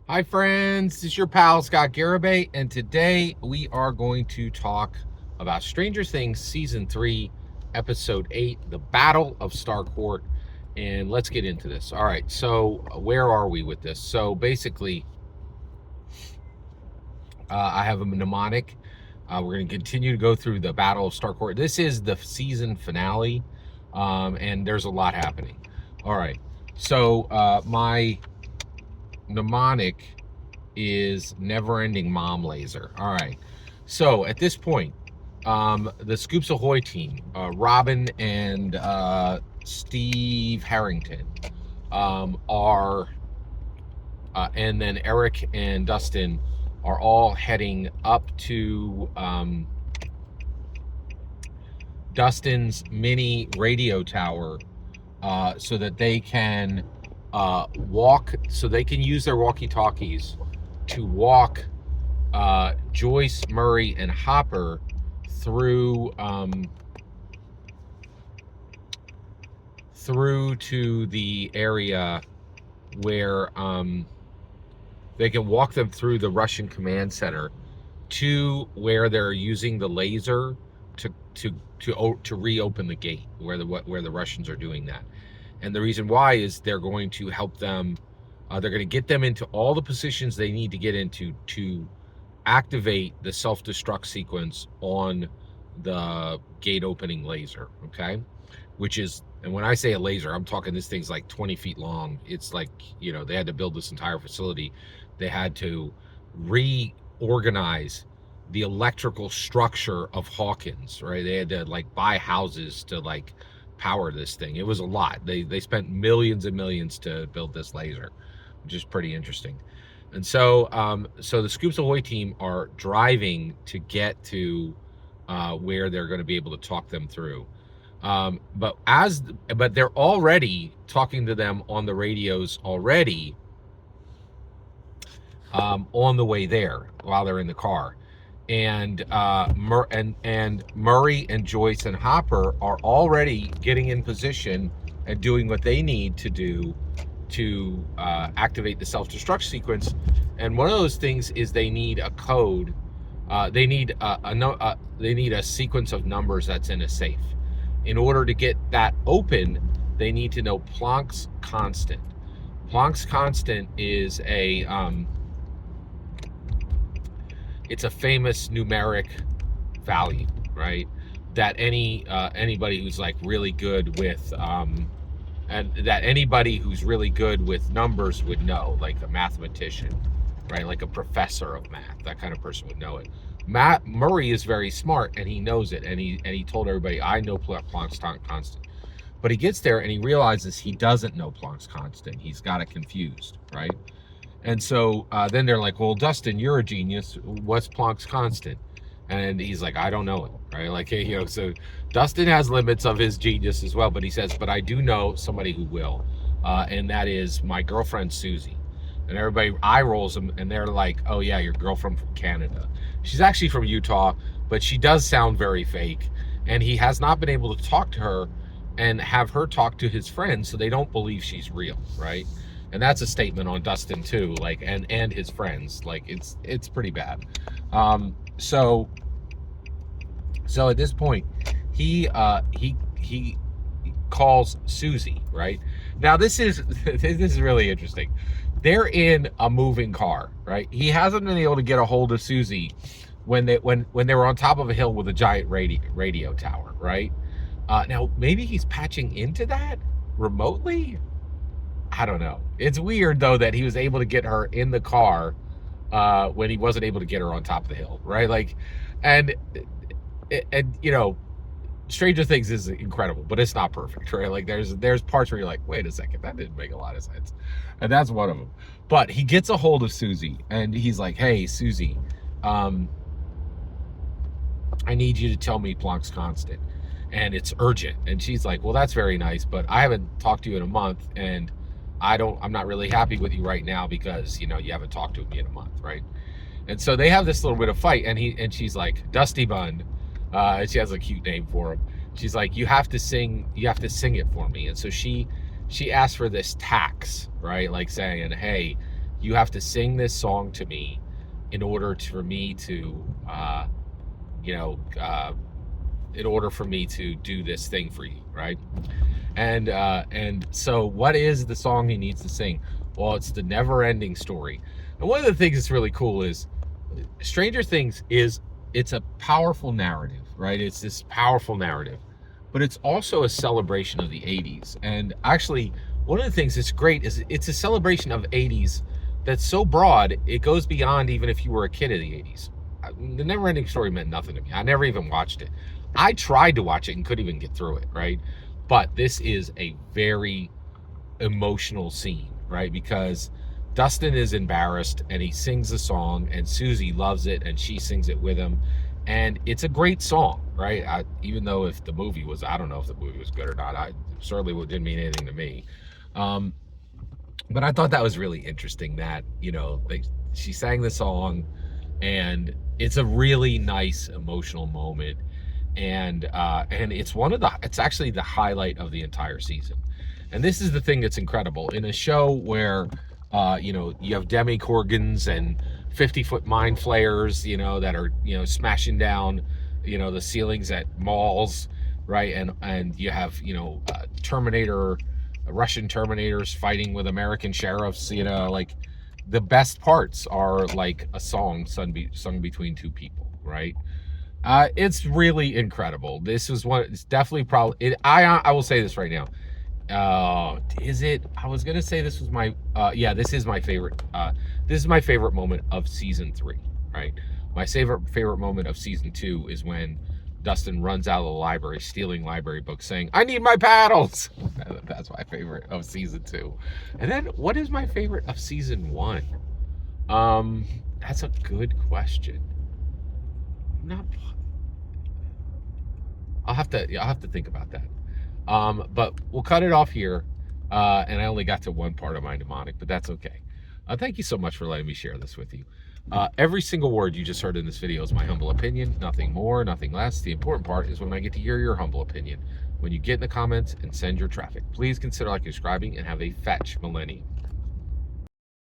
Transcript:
Hi friends, this is your pal Scott Garibay, and today we are going to talk about Stranger Things Season 3, Episode 8, The Battle of Starcourt, and let's get into this. All right, so where are we with this? So basically, I have a mnemonic. We're going to continue to go through the Battle of Starcourt. This is the season finale, and there's a lot happening. All right, so my mnemonic is Neverending Mom Laser. All right. So at this point, the Scoops Ahoy team, Robin and Steve Harrington, are, and then Eric and Dustin are all heading up to Dustin's mini radio tower so that they can walk, so they can use their walkie-talkies to walk Joyce, Murray, and Hopper through through to the area where they can walk them through the Russian command center to where they're using the laser to reopen the gate where the Russians are doing that. And the reason why is they're going to help them. They're going to get them into all the positions they need to get into to activate the self-destruct sequence on the gate opening laser. Okay, which is, and when I say a laser, I'm talking this thing's like 20 feet long. It's like, they had to build this entire facility. They had to reorganize the electrical structure of Hawkins, right? They had to like buy houses to like power this thing. It was a lot. They spent millions and millions to build this laser, which is pretty interesting. And so the Scoops Ahoy team are driving to get to where they're going to be able to talk them through. But they're already talking to them on the radios already on the way there while they're in the car. And Murray and Joyce and Hopper are already getting in position and doing what they need to do to activate the self-destruct sequence. And one of those things is they need a code. They need a sequence of numbers that's in a safe. In order to get that open, they need to know Planck's constant. Planck's constant is it's a famous numeric value, right? That anybody who's like really good with and that anybody who's really good with numbers would know, like a mathematician, right? Like a professor of math, that kind of person would know it. Murray is very smart and he knows it, and he told everybody, I know Planck's constant. But he gets there and he realizes he doesn't know Planck's constant. He's got it confused, right? And so then they're like, well, Dustin, you're a genius. What's Planck's constant? And he's like, I don't know it, right? Like, hey, so Dustin has limits of his genius as well, but he says, but I do know somebody who will, and that is my girlfriend, Susie. And everybody eye rolls them, and they're like, oh, yeah, your girlfriend from Canada. She's actually from Utah, but she does sound very fake, and he has not been able to talk to her and have her talk to his friends, so they don't believe she's real, right? And that's a statement on Dustin too, like, and his friends. Like, it's pretty bad. So at this point, he calls Susie, right? Now this is really interesting. They're in a moving car, right? He hasn't been able to get a hold of Susie when they were on top of a hill with a giant radio tower, right? Now maybe he's patching into that remotely. I don't know. It's weird though that he was able to get her in the car when he wasn't able to get her on top of the hill, right? Like, and Stranger Things is incredible, but it's not perfect, right? Like, there's parts where you're like, wait a second, that didn't make a lot of sense, and that's one of them. But he gets a hold of Susie, and he's like, hey, Susie, I need you to tell me Planck's constant, and it's urgent. And she's like, well, that's very nice, but I haven't talked to you in a month, and I'm not really happy with you right now because, you haven't talked to me in a month, right? And so they have this little bit of fight, and she's like, Dusty Bun, and she has a cute name for him. She's like, you have to sing it for me. And so she asks for this tax, right? Like saying, hey, you have to sing this song to me in order for me to, you know, in order for me to do this thing for you, right? And so what is the song he needs to sing? Well, it's the Neverending Story. And one of the things that's really cool is Stranger Things it's a powerful narrative, right? It's this powerful narrative, but it's also a celebration of the 80s. And actually, one of the things that's great is it's a celebration of 80s that's so broad, it goes beyond even if you were a kid in the 80s. The Neverending Story meant nothing to me. I never even watched it. I tried to watch it and couldn't even get through it, right? But this is a very emotional scene, right? Because Dustin is embarrassed and he sings the song, and Susie loves it and she sings it with him. And it's a great song, right? Even though if the movie was, I don't know if the movie was good or not. I certainly didn't mean anything to me. But I thought that was really interesting that, you know, like she sang the song and it's a really nice emotional moment. And it's actually the highlight of the entire season. And this is the thing that's incredible in a show where you know, you have Demi Corgans and 50-foot mind flayers, you know, that are, you know, smashing down, you know, the ceilings at malls, right? And you have, you know, Russian Terminators fighting with American sheriffs, you know, like the best parts are like a song sung between two people, right? It's really incredible. This is one. It's definitely probably. I will say this right now. Is it? I was gonna say this was my. Yeah, this is my favorite. This is my favorite moment of season 3. Right. My favorite moment of season 2 is when Dustin runs out of the library, stealing library books, saying, "I need my paddles." That's my favorite of season 2. And then, what is my favorite of season 1? That's a good question. I'm not. I'll have to think about that. But we'll cut it off here. And I only got to one part of my mnemonic, but that's okay. Thank you so much for letting me share this with you. Every single word you just heard in this video is my humble opinion. Nothing more, nothing less. The important part is when I get to hear your humble opinion. When you get in the comments and send your traffic, please consider like subscribing and have a fetch millennium.